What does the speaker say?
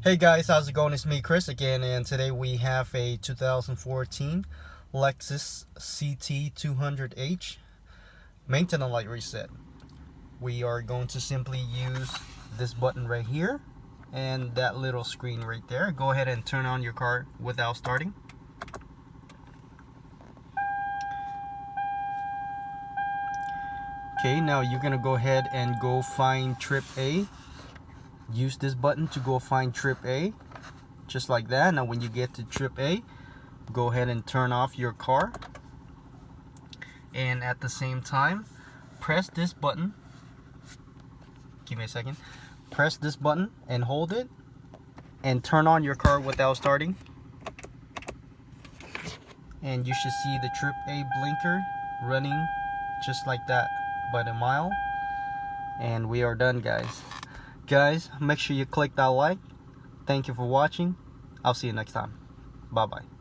Hey guys, how's it going? It's me, Chris, again, and today we have a 2014 Lexus CT 200H maintenance light reset. We are going to simply use this button right here and that little screen right there. Go ahead and turn on your car without starting. Okay, now you're gonna go ahead and go find trip A. Use this button to go find trip A, just like that. Now when you get to trip A, go ahead and turn off your car, and at the same time press this button. Give me a second. Press this button and hold it and turn on your car without starting, and you should see the trip A blinker running just like that by the mile. And we are done, guys. Make sure you click that like. Thank you for watching. I'll see you next time. Bye bye.